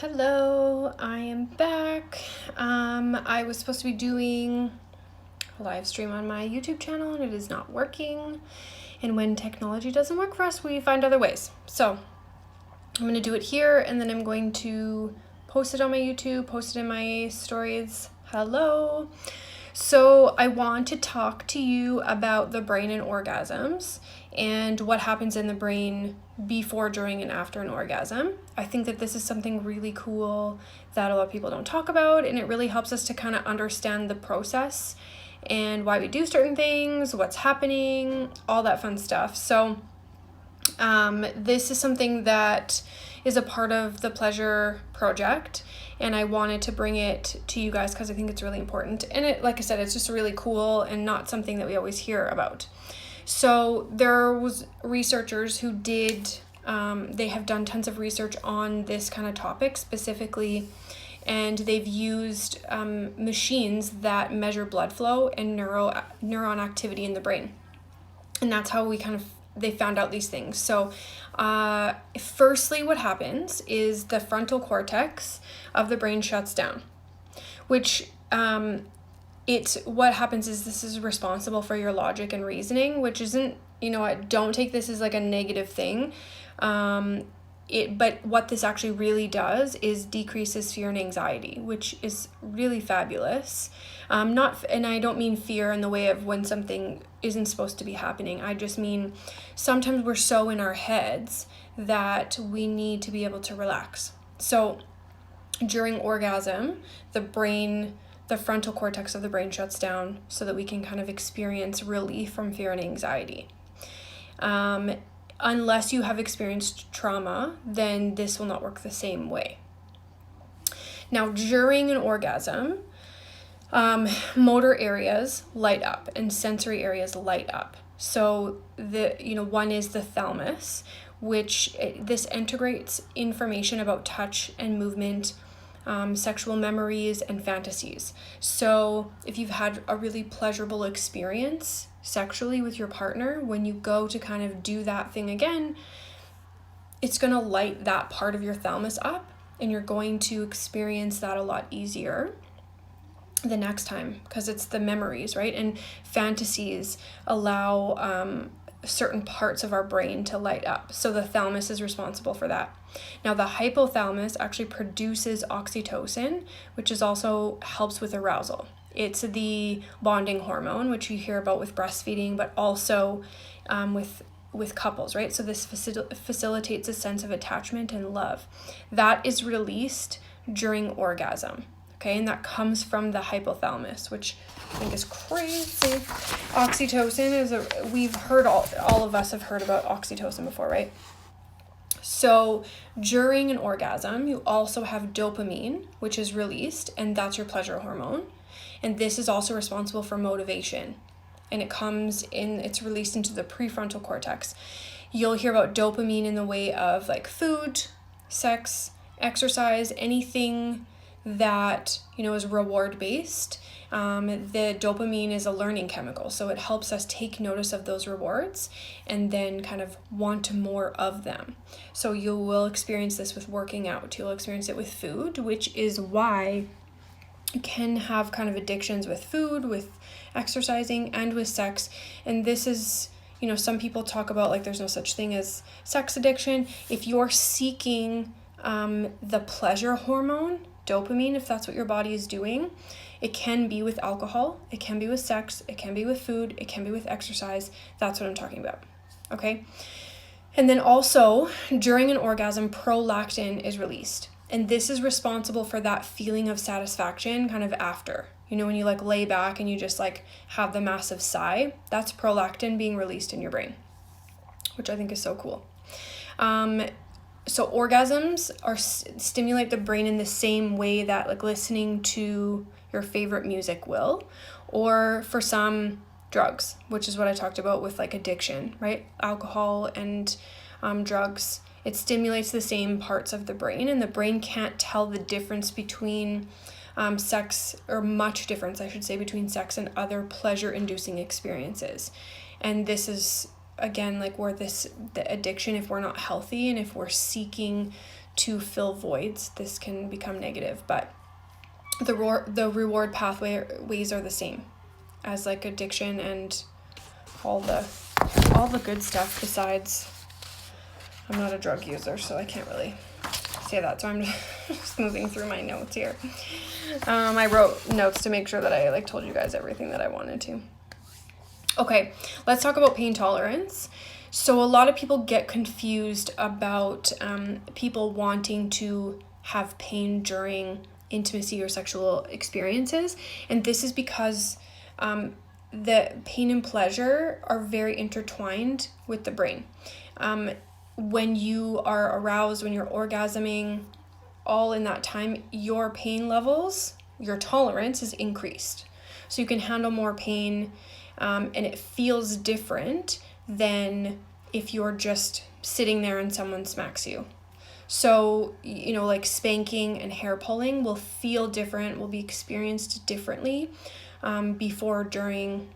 Hello, I am back. I was supposed to be doing a live stream on my YouTube channel and it is not working. And when technology doesn't work for us, we find other ways. So I'm going to do it here and then I'm going to post it on my YouTube, post it in my stories. Hello. So I want to talk to you about the brain and orgasms and what happens in the brain before, during, and after an orgasm. I think that this is something really cool that a lot of people don't talk about, and it really helps us to kind of understand the process and why we do certain things, what's happening, all that fun stuff. So this is something that is a part of the pleasure project, and I wanted to bring it to you guys because I think it's really important. And it, like I said, it's just really cool and not something that we always hear about. So there was researchers who did, they have done tons of research on this kind of topic specifically, and they've used machines that measure blood flow and neuron activity in the brain. And that's how they found out these things. So firstly, what happens is the frontal cortex of the brain shuts down, which what happens is this is responsible for your logic and reasoning, which isn't, I don't take this as like a negative thing. But what this actually really does is decreases fear and anxiety, which is really fabulous. And I don't mean fear in the way of when something isn't supposed to be happening. I just mean sometimes we're so in our heads that we need to be able to relax. So during orgasm, the frontal cortex of the brain shuts down so that we can kind of experience relief from fear and anxiety. Unless you have experienced trauma, then this will not work the same way. Now, during an orgasm, motor areas light up and sensory areas light up. So one is the thalamus, this integrates information about touch and movement, sexual memories and fantasies. So if you've had a really pleasurable experience sexually with your partner, when you go to kind of do that thing again, it's going to light that part of your thalamus up, and you're going to experience that a lot easier the next time because it's the memories, right? And fantasies allow certain parts of our brain to light up. So the thalamus is responsible for that. Now the hypothalamus actually produces oxytocin, which is also helps with arousal. It's the bonding hormone, which you hear about with breastfeeding, but also with couples, right? So this facilitates a sense of attachment and love. That is released during orgasm. Okay, and that comes from the hypothalamus, which I think is crazy. Oxytocin we've heard, all of us have heard about oxytocin before, right? So during an orgasm, you also have dopamine, which is released, and that's your pleasure hormone. And this is also responsible for motivation. And it's released into the prefrontal cortex. You'll hear about dopamine in the way of like food, sex, exercise, anything that is reward based. The dopamine is a learning chemical, so it helps us take notice of those rewards and then kind of want more of them. So you will experience this with working out, you'll experience it with food, which is why you can have kind of addictions with food, with exercising, and with sex. And this is, some people talk about like there's no such thing as sex addiction. If you're seeking the pleasure hormone, dopamine, if that's what your body is doing, it can be with alcohol, it can be with sex, it can be with food, it can be with exercise. That's what I'm talking about. Okay. And then also during an orgasm, prolactin is released. And this is responsible for that feeling of satisfaction kind of after. When you like lay back and you just like have the massive sigh, that's prolactin being released in your brain, which I think is so cool. So orgasms stimulate the brain in the same way that like listening to your favorite music will, or for some drugs, which is what I talked about with like addiction, right? Alcohol and drugs. It stimulates the same parts of the brain, and the brain can't tell the difference between sex, or much difference, I should say, between sex and other pleasure-inducing experiences. And this is, again, like where the addiction, if we're not healthy and if we're seeking to fill voids, this can become negative. But the reward pathways are the same as like addiction and all the good stuff. Besides, I'm not a drug user, so I can't really say that, so I'm just moving through my notes here. I wrote notes to make sure that I like told you guys everything that I wanted to. Okay, let's talk about pain tolerance. So a lot of people get confused about people wanting to have pain during intimacy or sexual experiences, and this is because the pain and pleasure are very intertwined with the brain. When you are aroused, when you're orgasming, all in that time, your pain levels, your tolerance is increased. So you can handle more pain, and it feels different than if you're just sitting there and someone smacks you. So, you know, like spanking and hair pulling will feel different, will be experienced differently before, during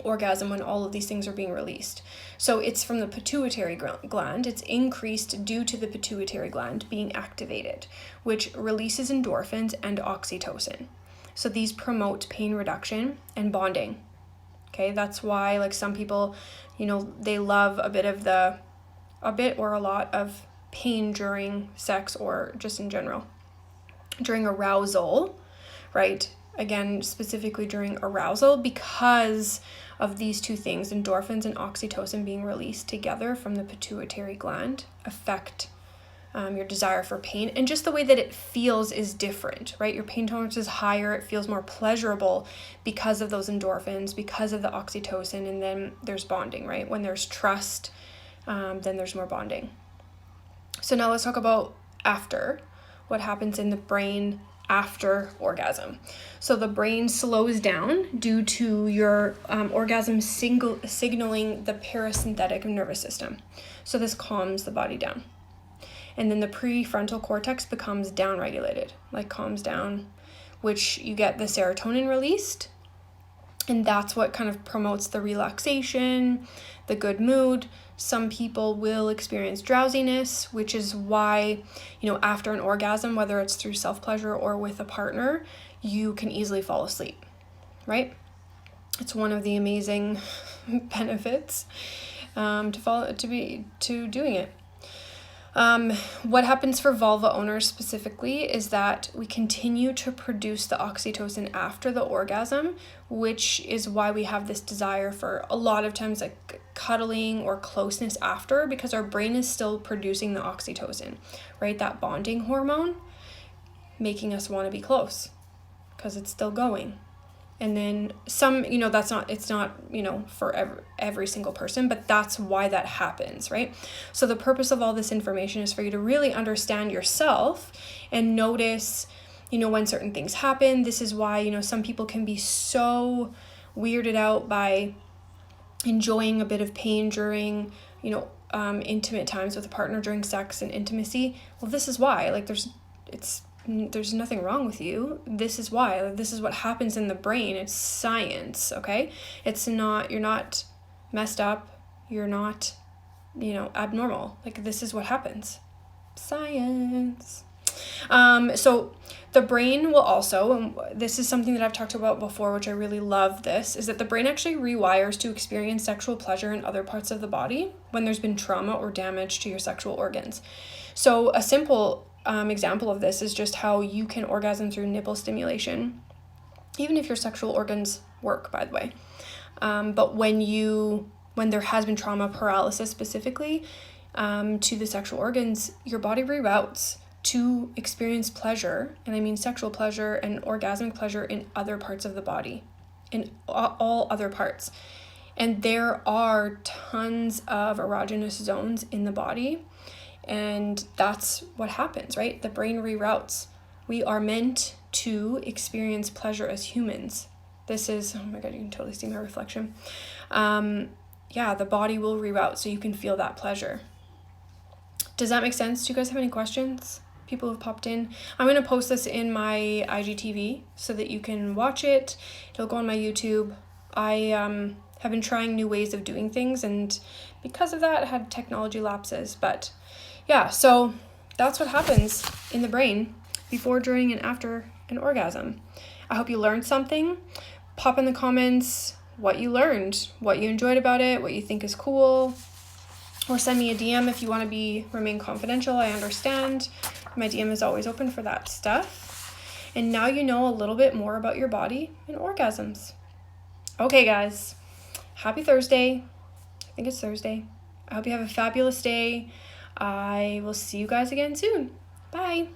orgasm, when all of these things are being released. So it's from the pituitary gland. It's increased due to the pituitary gland being activated, which releases endorphins and oxytocin. So these promote pain reduction and bonding. Okay, that's why like some people, you know, they love a bit or a lot of pain during sex, or just in general during arousal, right? Again, specifically during arousal, because of these two things, endorphins and oxytocin being released together from the pituitary gland, affect your desire for pain, and just the way that it feels is different, right? Your pain tolerance is higher, it feels more pleasurable because of those endorphins, because of the oxytocin, and then there's bonding, right? When there's trust, then there's more bonding. So now let's talk about what happens in the brain after orgasm. So the brain slows down due to your orgasm signaling the parasympathetic nervous system. So this calms the body down. And then the prefrontal cortex becomes downregulated, like calms down, which you get the serotonin released. And that's what kind of promotes the relaxation, the good mood. Some people will experience drowsiness, which is why, you know, after an orgasm, whether it's through self-pleasure or with a partner, you can easily fall asleep, right? It's one of the amazing benefits to doing it. What happens for vulva owners specifically is that we continue to produce the oxytocin after the orgasm, which is why we have this desire for a lot of times like cuddling or closeness after, because our brain is still producing the oxytocin, right? That bonding hormone, making us want to be close because it's still going. And then some, you know, it's not, you know, for every single person, but that's why that happens, right? So the purpose of all this information is for you to really understand yourself and notice, you know, when certain things happen. This is why, you know, some people can be so weirded out by enjoying a bit of pain during, you know, intimate times with a partner during sex and intimacy. Well, this is why, like, there's nothing wrong with you. This is why. This is what happens in the brain. It's science, okay? You're not messed up. You're not, you know, abnormal. Like, this is what happens. Science. So the brain will also, and this is something that I've talked about before, which I really love this, is that the brain actually rewires to experience sexual pleasure in other parts of the body when there's been trauma or damage to your sexual organs. So a simple example of this is just how you can orgasm through nipple stimulation, even if your sexual organs work, by the way. But when there has been trauma, paralysis specifically, to the sexual organs, your body reroutes to experience pleasure, and I mean sexual pleasure and orgasmic pleasure in other parts of the body, in all other parts. And there are tons of erogenous zones in the body. And that's what happens, right? The brain reroutes. We are meant to experience pleasure as humans. This is, oh my God, you can totally see my reflection. The body will reroute so you can feel that pleasure. Does that make sense? Do you guys have any questions? People have popped in. I'm going to post this in my IGTV so that you can watch it. It'll go on my YouTube. I have been trying new ways of doing things, and because of that, I had technology lapses, but yeah, so That's what happens in the brain before, during, and after an orgasm. I hope you learned something. Pop in the comments what you learned, what you enjoyed about it, what you think is cool, or send me a DM if you want to remain confidential. I understand. My DM is always open for that stuff. And now you know a little bit more about your body and orgasms. Okay, guys. Happy Thursday. I think it's Thursday. I hope you have a fabulous day. I will see you guys again soon. Bye.